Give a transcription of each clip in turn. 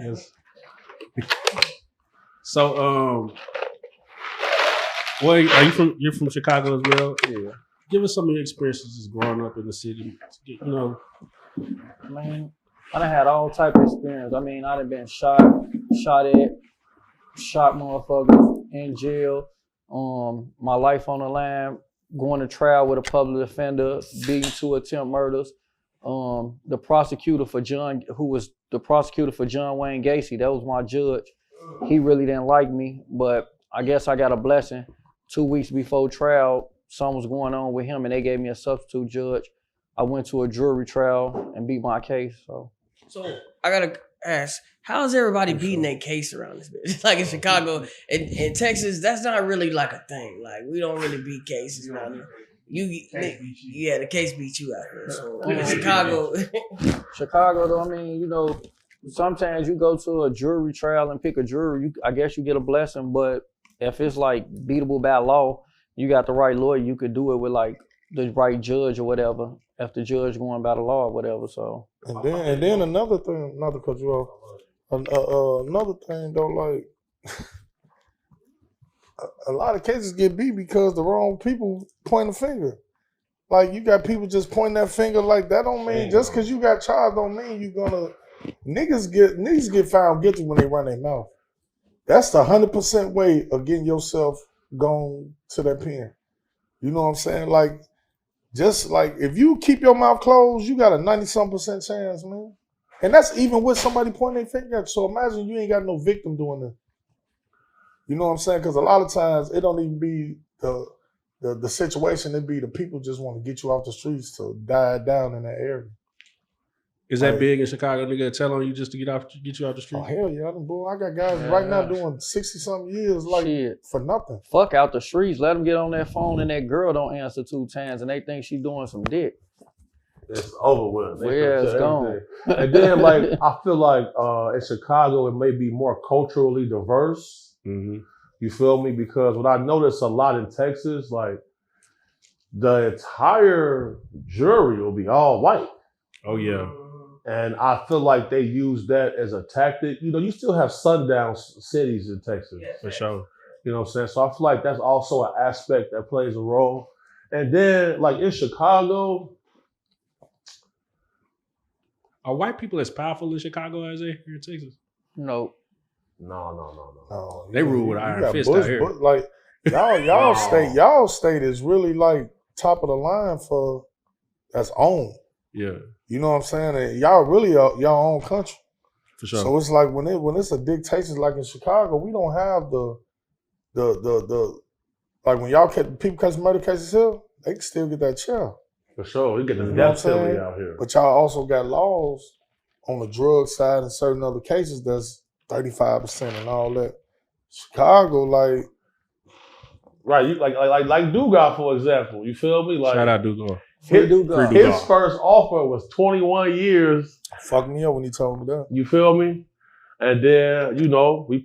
Yes. So, well, you're from Chicago as well? Yeah. Give us some of your experiences growing up in the city. You know, I mean, I done had all type of experience. I mean, I done been shot motherfuckers in jail. My life on the line, going to trial with a public offender, beating 2 attempt murders. The prosecutor for John Wayne Gacy, that was my judge. He really didn't like me, but I guess I got a blessing. 2 weeks before trial, something was going on with him and they gave me a substitute judge. I went to a jury trial and beat my case. So I gotta ask, how is everybody beating their case around this bitch? Like in Chicago, in Texas, that's not really like a thing. Like we don't really beat cases around here. The case beat you out here. So in Chicago though, I mean, you know, sometimes you go to a jury trial and pick a jury, I guess you get a blessing, but if it's like beatable by law, you got the right lawyer, you could do it with like the right judge or whatever, if the judge going by the law or whatever. So and then another thing, not to cut you off, another thing though, like a lot of cases get beat because the wrong people point a finger. Like you got people just pointing that finger, like that don't mean just because you got charged don't mean you gonna niggas get found guilty when they run their mouth. That's the 100% way of getting yourself gone to that pen. You know what I'm saying? Like, just like if you keep your mouth closed, you got a 90-some% chance, man. And that's even with somebody pointing their finger at you. So imagine you ain't got no victim doing that. You know what I'm saying? Because a lot of times it don't even be the situation. It be the people just want to get you off the streets to die down in that area. Is that big in Chicago? Nigga tell on you just to get you off the street? Oh hell yeah, I got guys right now doing 60-something years for nothing. Fuck out the streets. Let them get on that phone and that girl don't answer 2 times and they think she doing some dick. It's over with. Yeah, it's gone. And then like I feel like in Chicago it may be more culturally diverse. Mm-hmm. You feel me? Because what I notice a lot in Texas, like the entire jury will be all white. Oh yeah. And I feel like they use that as a tactic. You know, you still have sundown cities in Texas. Yeah, for sure. You know what I'm saying? So I feel like that's also an aspect that plays a role. And then, like in Chicago. Are white people as powerful in Chicago as they here in Texas? No. No. They rule with iron fist out here. Like, y'all state is really like top of the line for that's own. Yeah. You know what I'm saying? And y'all really are y'all own country. For sure. So it's like when it's a dictatorship like in Chicago, we don't have the like when y'all people catch murder cases here, they can still get that chair. For sure. You get the death penalty out here. But y'all also got laws on the drug side and certain other cases that's 35% and all that. Chicago, like right, you like Dugas, for example. You feel me? Like shout out Dugas. His first offer was 21 years. Fucked me up when he told me that. You feel me? And then, you know, we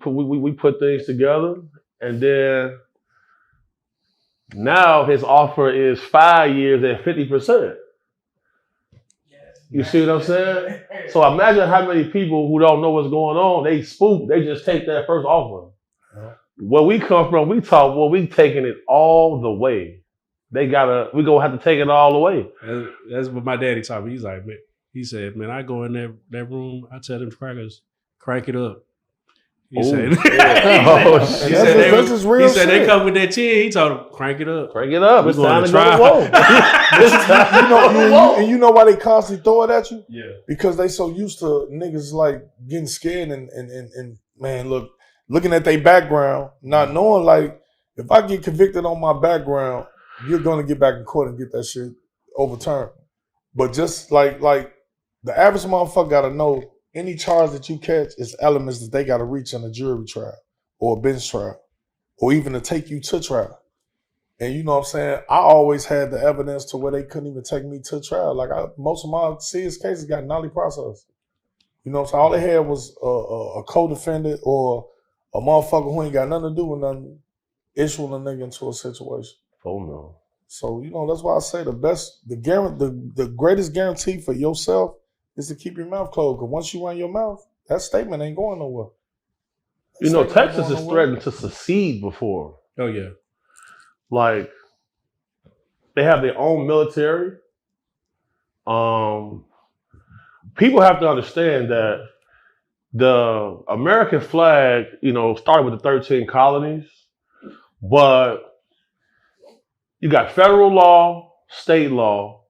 put things together. And then now his offer is 5 years at 50%. You see what I'm saying? So imagine how many people who don't know what's going on, they spook, they just take that first offer. Yeah. Where we come from, we taking it all the way. We gonna have to take it all the way. That's what my daddy taught me. He's like, man, he said, man, I go in that room, I tell them crackers, crank it up. He said, he said they come with that 10. He told them, crank it up. Crank it up. It's time to go to war. You know why they constantly throw it at you? Yeah. Because they so used to niggas like getting scared and man, looking at their background, not knowing like if I get convicted on my background, you're gonna get back in court and get that shit overturned. But just like the average motherfucker gotta know any charge that you catch is elements that they gotta reach in a jury trial or a bench trial or even to take you to trial. And you know what I'm saying? I always had the evidence to where they couldn't even take me to trial. Like most of my serious cases got nollie process. You know what I'm saying? All they had was a co-defendant or a motherfucker who ain't got nothing to do with nothing issuing a nigga into a situation. Oh no. So, you know, that's why I say the greatest guarantee for yourself is to keep your mouth closed. Because once you run your mouth, That statement ain't going nowhere. You know, Texas has threatened to secede before. Oh yeah. Like, they have their own military. People have to understand that the American flag, you know, started with the 13 colonies, but you got federal law, state law.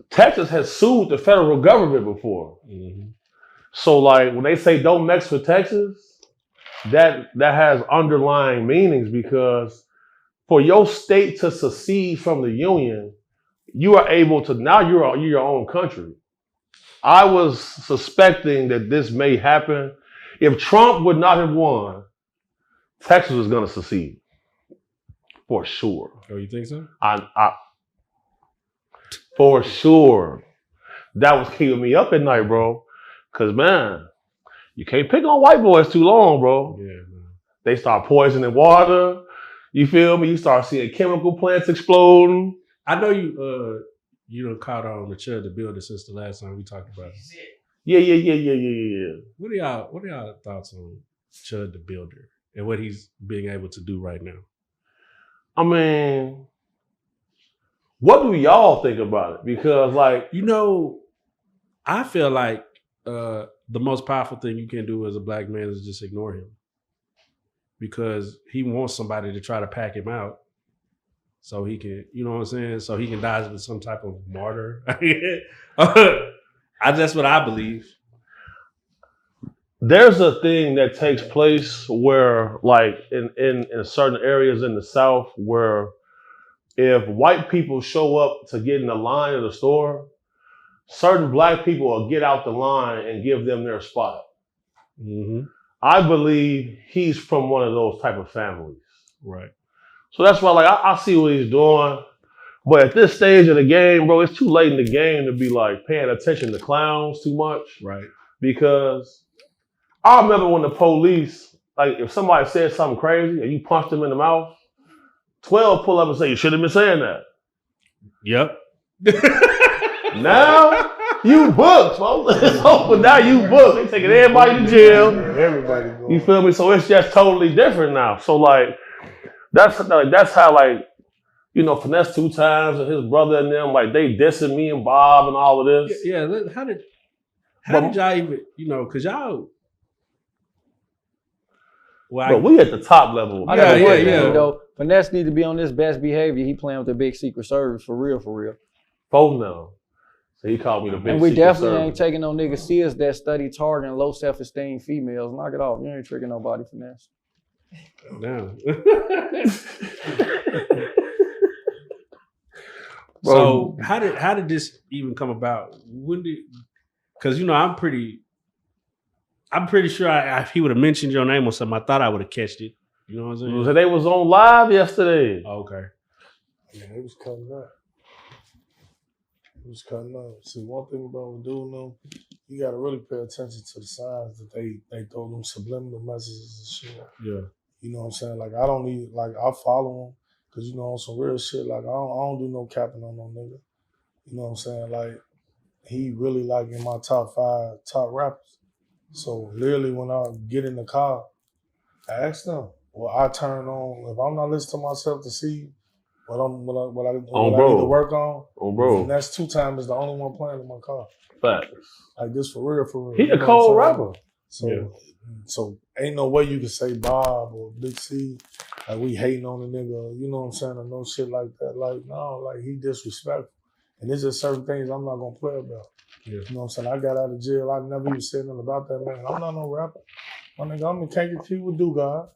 Texas has sued the federal government before. Mm-hmm. So, like, when they say don't mess with Texas, that has underlying meanings, because for your state to secede from the union, you are able to, now you're your own country. I was suspecting that this may happen. If Trump would not have won, Texas was going to secede for sure. Oh, you think so? For sure. That was keeping me up at night, bro. Cause man, you can't pick on white boys too long, bro. Yeah, man. They start poisoning water. You feel me? You start seeing chemical plants exploding. I know you done caught on the Chud the Builder since the last time we talked about it. Yeah. What are y'all thoughts on Chud the Builder and what he's being able to do right now? I mean, what do y'all think about it? Because, like, you know, I feel like the most powerful thing you can do as a black man is just ignore him, because he wants somebody to try to pack him out so he can, you know what I'm saying? So he can die with some type of martyr. That's what I believe. there's a thing that takes place where, like, in certain areas in the South, where if white people show up to get in the line of the store, certain black people will get out the line and give them their spot. Mm-hmm. I believe he's from one of those type of families. Right. So that's why, like, I see what he's doing. But at this stage of the game, bro, it's too late in the game to be, like, paying attention to clowns too much. Right. Because I remember when the police, like, if somebody said something crazy and you punched them in the mouth, 12 pull up and say, you should have been saying that. Yep. Now, you booked, folks. It's open. Now you booked. They taking everybody to jail. Everybody going. You feel me? So it's just totally different now. So, like, that's how, like, you know, Finesse 2 Times and his brother and them, like, they dissing me and Bob and all of this. Yeah. How did y'all even, you know, because y'all. Well, But we at the top level. I got one thing, yeah. though. Finesse need to be on this best behavior. He playing with the big Secret Service for real. Both now. So he called me the big And we Secret definitely Service. ain't taking no niggas serious that study targeting low self-esteem females. Knock it off. You ain't tricking nobody, Finesse. No. Bro. So how did this even come about? Because, you know, I'm pretty sure if he would have mentioned your name or something, I thought I would have catched it. You know what I'm saying? So they was on live yesterday. Oh, okay. Yeah, it was cutting up. See, one thing about doing them, you got to really pay attention to the signs that they throw them subliminal messages and shit. Yeah. You know what I'm saying? Like, I don't need, like, I follow them because, you know, on some real shit, like, I don't do no capping on no nigga. You know what I'm saying? Like, he really, like, in my top 5 top rappers. So, literally, when I get in the car, I ask them, well, I turn on, if I'm not listening to myself to see what I need to work on, bro. and that's 2 Times is the only one playing in my car. Facts. Like, this for real. He a cold rapper. So ain't no way you can say Bob or Big C, like, we hating on the nigga, you know what I'm saying, or no shit like that. Like, no, like, he disrespectful. And there's just certain things I'm not gonna play about. Yeah. You know what I'm saying? I got out of jail, I never even said nothing about that, man. I'm not no rapper. My nigga, I'm in KKT with Do-God.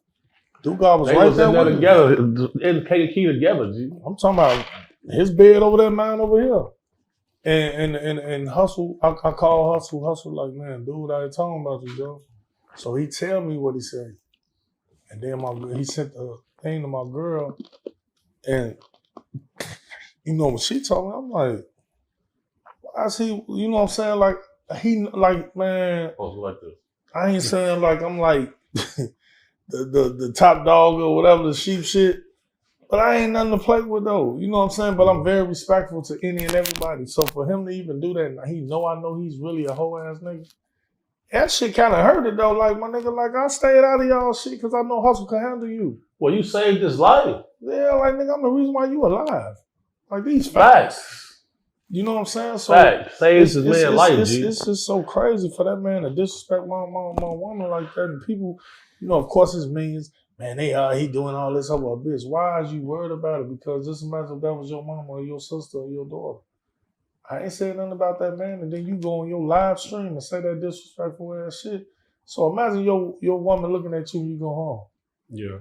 Do-God was They right was there in there with me. together, in KK together, G. I'm talking about his bed over there, mine over here. And Hustle, I call Hustle like, man, dude, I ain't talking about you, Joe. So he tell me what he said. And then he sent the thing to my girl. And, you know, when she told me, I'm like, I see, you know what I'm saying? Like, man, Like this. I ain't saying like I'm like the top dog or whatever, the sheep shit. But I ain't nothing to play with though. You know what I'm saying? But I'm very respectful to any and everybody. So for him to even do that, I know he's really a hoe ass nigga. That shit kind of hurt it though. Like my nigga, like I stayed out of y'all shit because I know hustle can handle you. Well, you saved his life. Yeah, like nigga, I'm the reason why you alive. Like these Facts. You know what I'm saying? So Facts. Saves his man life, G. It's just so crazy for that man to disrespect my woman like that. And people, you know, of course it's means, man, he doing all this over a bitch. Why is you worried about it? Because just imagine if that was your mama or your sister or your daughter. I ain't saying nothing about that man, and then you go on your live stream and say that disrespectful ass shit. So imagine your woman looking at you when you go home. Yeah.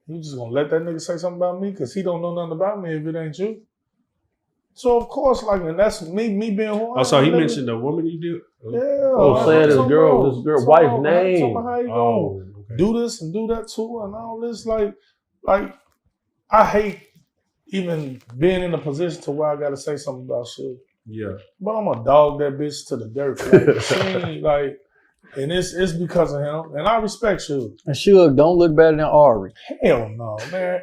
You just gonna let that nigga say something about me because he don't know nothing about me if it ain't you. So of course, like, and that's me being who I am. Oh, so he mentioned the woman you did? Yeah. Oh, saying his girl wife's name. How you Oh, gonna do this and do that too and all this? Like I hate even being in a position to where I gotta say something about shit. Yeah. But I'm gonna dog that bitch to the dirt. Like, she ain't, like, and it's because of him. And I respect you. And Suge, don't look better than Ari. Hell no, man.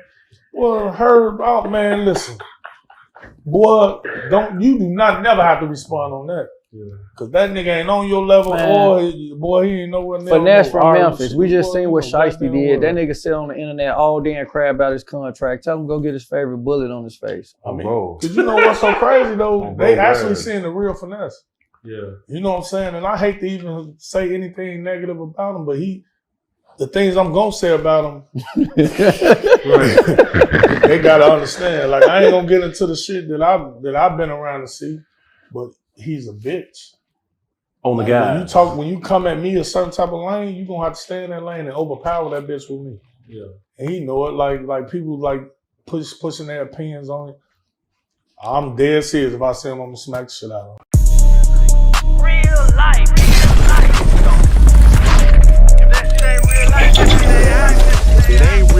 Well, man, listen. Boy, you do not never have to respond on that. Yeah. Cause that nigga ain't on your level, or he ain't nowhere near. Finesse from Memphis. We just seen what Shiesty did. That nigga sit on the internet all day and cry about his contract. Tell him go get his favorite bullet on his face. I mean, bro. Cause you know what's so crazy though? Bro, They actually seeing the real Finesse. Yeah. You know what I'm saying? And I hate to even say anything negative about him, but the things I'm gonna say about him, they gotta understand. Like I ain't gonna get into the shit that I've been around to see, but he's a bitch. On the Like, guy. when you come at me a certain type of lane, you gonna have to stay in that lane and overpower that bitch with me. Yeah. And he know it. Like people like pushing their opinions on it. I'm dead serious. If I see him, I'm gonna smack the shit out of him. Real life. If that shit ain't real life, it ain't